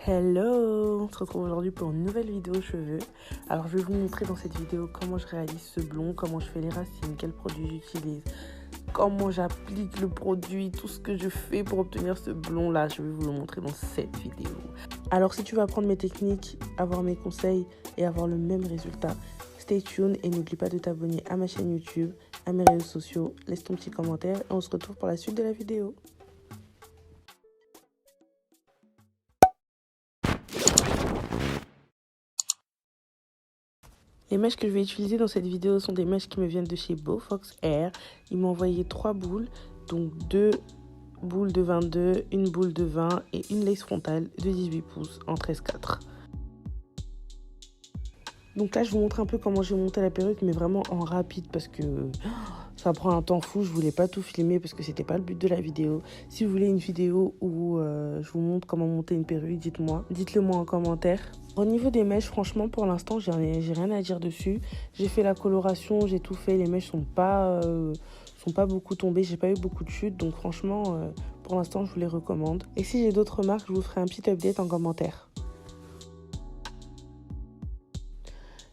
Hello, on se retrouve aujourd'hui pour une nouvelle vidéo cheveux. Alors je vais vous montrer dans cette vidéo comment je réalise ce blond, comment je fais les racines, quels produits j'utilise, comment j'applique le produit, tout ce que je fais pour obtenir ce blond là. Je vais vous le montrer dans cette vidéo. Alors si tu veux apprendre mes techniques, avoir mes conseils et avoir le même résultat, stay tuned et n'oublie pas de t'abonner à ma chaîne YouTube, à mes réseaux sociaux, laisse ton petit commentaire et on se retrouve pour la suite de la vidéo. Les mèches que je vais utiliser dans cette vidéo sont des mèches qui me viennent de chez Bofox Hair. Ils m'ont envoyé 3 boules, donc 2 boules de 22, une boule de 20 et une lace frontale de 18 pouces en 13/4. Donc là, je vous montre un peu comment j'ai monté la perruque, mais vraiment en rapide parce que ça prend un temps fou. Je voulais pas tout filmer parce que c'était pas le but de la vidéo. Si vous voulez une vidéo où je vous montre comment monter une perruque, dites-le moi en commentaire. Au niveau des mèches, franchement, pour l'instant, j'ai rien à dire dessus. J'ai fait la coloration, j'ai tout fait. Les mèches sont pas beaucoup tombées. J'ai pas eu beaucoup de chutes. Donc franchement, pour l'instant, je vous les recommande. Et si j'ai d'autres marques, je vous ferai un petit update en commentaire.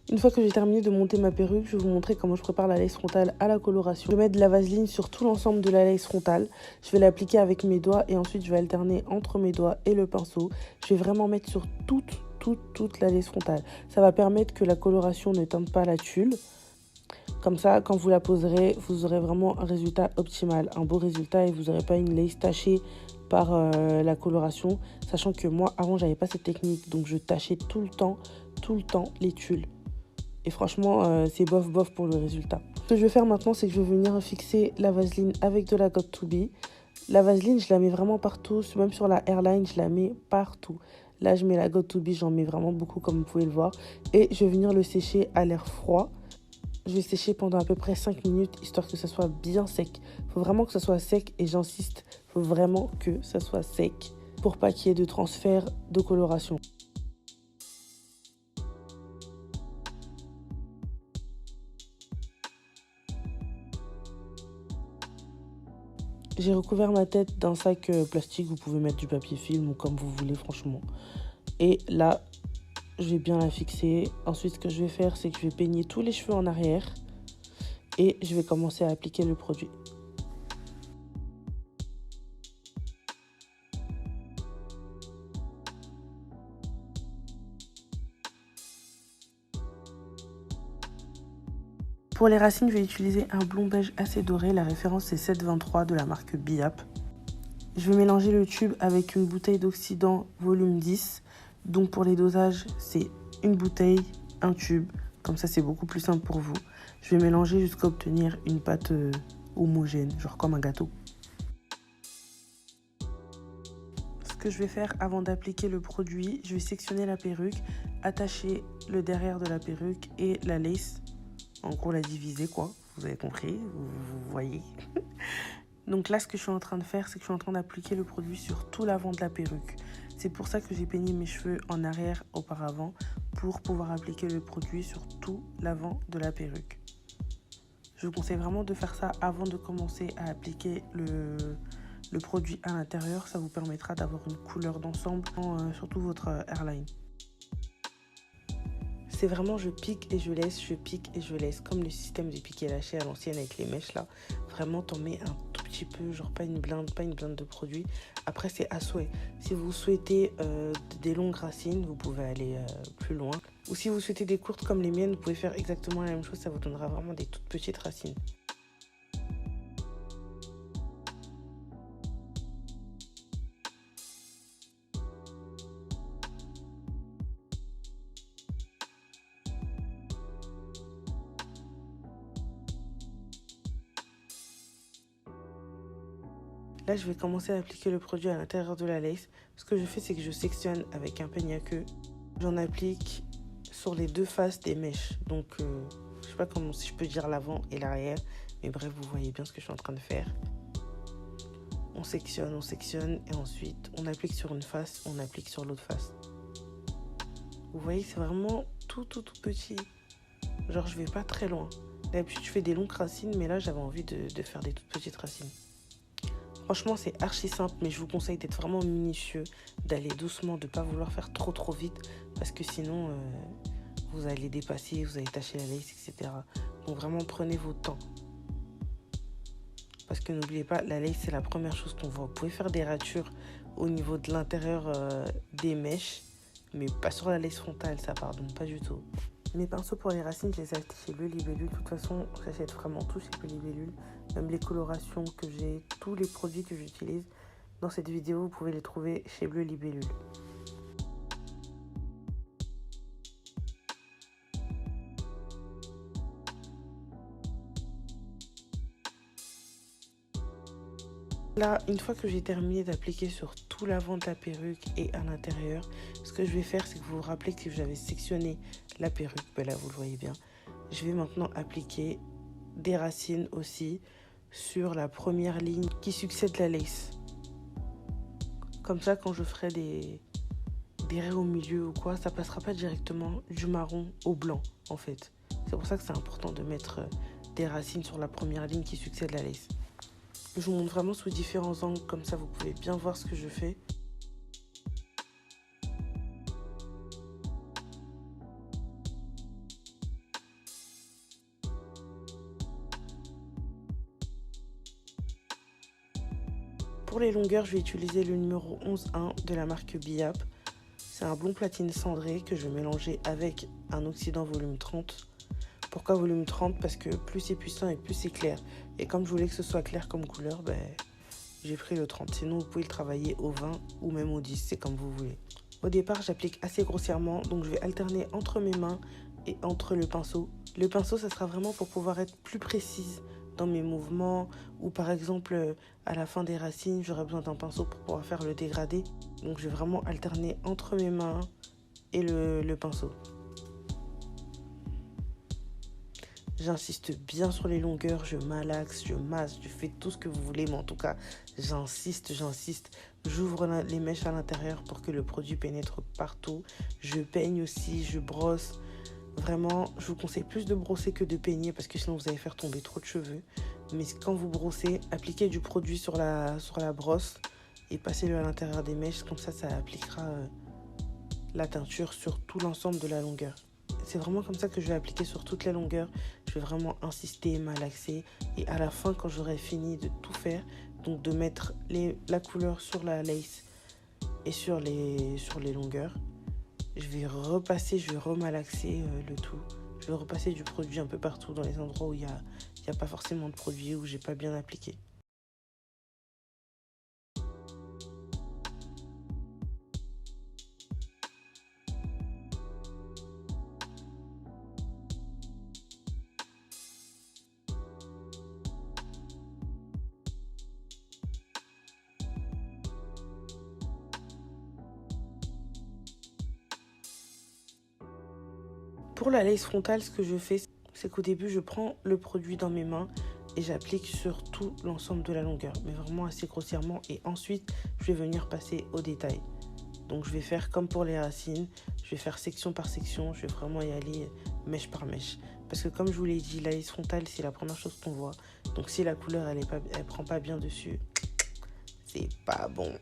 Une fois que j'ai terminé de monter ma perruque, je vais vous montrer comment je prépare la lace frontale à la coloration. Je vais mettre de la vaseline sur tout l'ensemble de la lace frontale. Je vais l'appliquer avec mes doigts et ensuite je vais alterner entre mes doigts et le pinceau. Je vais vraiment mettre sur toute la lace frontale. Ça va permettre que la coloration ne teinte pas la tulle. Comme ça, quand vous la poserez, vous aurez vraiment un résultat optimal, un beau résultat et vous n'aurez pas une lace tachée par la coloration. Sachant que moi, avant, j'avais pas cette technique, donc je tachais tout le temps les tulles. Et franchement, c'est bof pour le résultat. Ce que je vais faire maintenant, c'est que je vais venir fixer la vaseline avec de la Got2b. La vaseline, je la mets vraiment partout. Même sur la hairline, je la mets partout. Là, je mets la Got2b, j'en mets vraiment beaucoup comme vous pouvez le voir. Et je vais venir le sécher à l'air froid. Je vais sécher pendant à peu près 5 minutes, histoire que ça soit bien sec. Il faut vraiment que ça soit sec et j'insiste, il faut vraiment que ça soit sec pour pas qu'il y ait de transfert de coloration. J'ai recouvert ma tête d'un sac plastique, vous pouvez mettre du papier film ou comme vous voulez franchement. Et là, je vais bien la fixer. Ensuite, ce que je vais faire, c'est que je vais peigner tous les cheveux en arrière et je vais commencer à appliquer le produit. Pour les racines, je vais utiliser un blond beige assez doré. La référence c'est 723 de la marque Biap. Je vais mélanger le tube avec une bouteille d'oxydant volume 10. Donc pour les dosages, c'est une bouteille, un tube. Comme ça, c'est beaucoup plus simple pour vous. Je vais mélanger jusqu'à obtenir une pâte homogène, genre comme un gâteau. Ce que je vais faire avant d'appliquer le produit, je vais sectionner la perruque, attacher le derrière de la perruque et la lace. En gros, la diviser, quoi. Vous avez compris, vous voyez. Donc là, ce que je suis en train de faire, c'est que je suis en train d'appliquer le produit sur tout l'avant de la perruque. C'est pour ça que j'ai peigné mes cheveux en arrière auparavant, pour pouvoir appliquer le produit sur tout l'avant de la perruque. Je vous conseille vraiment de faire ça avant de commencer à appliquer le produit à l'intérieur. Ça vous permettra d'avoir une couleur d'ensemble, surtout votre hairline. C'est vraiment je pique et je laisse, je pique et je laisse. Comme le système de piquer lâcher à l'ancienne avec les mèches là. Vraiment t'en mets un tout petit peu, genre pas une blinde de produit. Après c'est à souhait. Si vous souhaitez des longues racines, vous pouvez aller plus loin. Ou si vous souhaitez des courtes comme les miennes, vous pouvez faire exactement la même chose. Ça vous donnera vraiment des toutes petites racines. Là, je vais commencer à appliquer le produit à l'intérieur de la lace. Ce que je fais, c'est que je sectionne avec un peigne à queue. J'en applique sur les deux faces des mèches. Donc, je sais pas comment si je peux dire l'avant et l'arrière. Mais bref, vous voyez bien ce que je suis en train de faire. On sectionne et ensuite, on applique sur une face, on applique sur l'autre face. Vous voyez, c'est vraiment tout petit. Genre, je vais pas très loin. D'habitude, je fais des longues racines, mais là, j'avais envie de faire des toutes petites racines. Franchement, c'est archi simple, mais je vous conseille d'être vraiment minutieux, d'aller doucement, de ne pas vouloir faire trop vite, parce que sinon, vous allez dépasser, vous allez tacher la lace, etc. Donc vraiment, prenez votre temps. Parce que n'oubliez pas, la lace, c'est la première chose qu'on voit. Vous pouvez faire des ratures au niveau de l'intérieur des mèches, mais pas sur la lace frontale, ça pardonne pas du tout. Mes pinceaux pour les racines, je les ai achetés chez Le Libellule. De toute façon, j'achète vraiment tout chez Le Libellule. Même les colorations que j'ai, tous les produits que j'utilise. Dans cette vidéo, vous pouvez les trouver chez Le Libellule. Là, une fois que j'ai terminé d'appliquer sur tout l'avant de la perruque et à l'intérieur, ce que je vais faire, c'est que vous vous rappelez que j'avais sectionné la perruque. Ben là, vous le voyez bien. Je vais maintenant appliquer des racines aussi sur la première ligne qui succède la lace. Comme ça, quand je ferai des raies au milieu ou quoi, ça passera pas directement du marron au blanc, en fait. C'est pour ça que c'est important de mettre des racines sur la première ligne qui succède la lace. Je vous montre vraiment sous différents angles, comme ça vous pouvez bien voir ce que je fais. Pour les longueurs, je vais utiliser le numéro 11-1 de la marque Biap. C'est un blond platine cendré que je vais mélanger avec un oxydant volume 30. Pourquoi volume 30? Parce que plus c'est puissant et plus c'est clair. Et comme je voulais que ce soit clair comme couleur, j'ai pris le 30. Sinon, vous pouvez le travailler au 20 ou même au 10, c'est comme vous voulez. Au départ, j'applique assez grossièrement, donc je vais alterner entre mes mains et entre le pinceau. Le pinceau, ça sera vraiment pour pouvoir être plus précise dans mes mouvements, ou par exemple, à la fin des racines, j'aurai besoin d'un pinceau pour pouvoir faire le dégradé. Donc, je vais vraiment alterner entre mes mains et le pinceau. J'insiste bien sur les longueurs, je malaxe, je masse, je fais tout ce que vous voulez, mais en tout cas, j'insiste. J'ouvre les mèches à l'intérieur pour que le produit pénètre partout. Je peigne aussi, je brosse. Vraiment, je vous conseille plus de brosser que de peigner parce que sinon vous allez faire tomber trop de cheveux. Mais quand vous brossez, appliquez du produit sur la brosse et passez-le à l'intérieur des mèches. Comme ça, ça appliquera la teinture sur tout l'ensemble de la longueur. C'est vraiment comme ça que je vais appliquer sur toute la longueur. Je vais vraiment insister, malaxer. Et à la fin, quand j'aurai fini de tout faire, donc de mettre la couleur sur la lace et sur les longueurs, je vais repasser, je vais remalaxer le tout. Je vais repasser du produit un peu partout dans les endroits où il n'y a pas forcément de produit, où j'ai pas bien appliqué. Pour la lace frontale, ce que je fais, c'est qu'au début, je prends le produit dans mes mains et j'applique sur tout l'ensemble de la longueur, mais vraiment assez grossièrement. Et ensuite, je vais venir passer au détail. Donc, je vais faire comme pour les racines, je vais faire section par section, je vais vraiment y aller mèche par mèche. Parce que comme je vous l'ai dit, la lace frontale, c'est la première chose qu'on voit. Donc, si la couleur, elle prend pas bien dessus, c'est pas bon.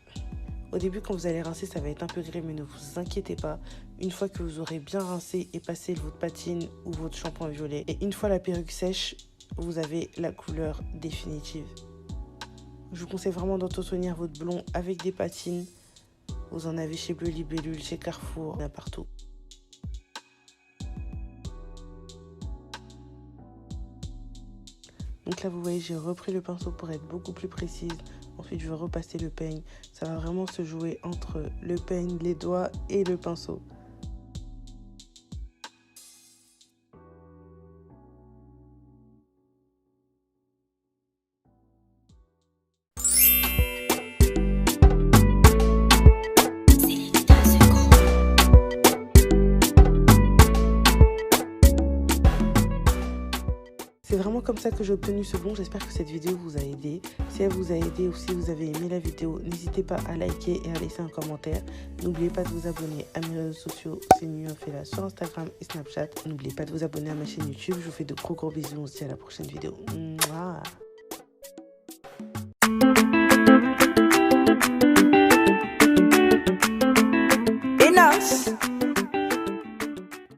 Au début, quand vous allez rincer, ça va être un peu gris, mais ne vous inquiétez pas. Une fois que vous aurez bien rincé et passé votre patine ou votre shampoing violet, et une fois la perruque sèche, vous avez la couleur définitive. Je vous conseille vraiment d'entretenir votre blond avec des patines. Vous en avez chez Le Libellule, chez Carrefour, il y en a partout. Donc là, vous voyez, j'ai repris le pinceau pour être beaucoup plus précise. Ensuite, je vais repasser le peigne. Ça va vraiment se jouer entre le peigne, les doigts et le pinceau. C'est vraiment comme ça que j'ai obtenu ce blond. J'espère que cette vidéo vous a aidé. Si elle vous a aidé ou si vous avez aimé la vidéo, n'hésitez pas à liker et à laisser un commentaire. N'oubliez pas de vous abonner à mes réseaux sociaux. C'est mieux fait là sur Instagram et Snapchat. N'oubliez pas de vous abonner à ma chaîne YouTube. Je vous fais de gros bisous. On se dit à la prochaine vidéo. Mouah. noce.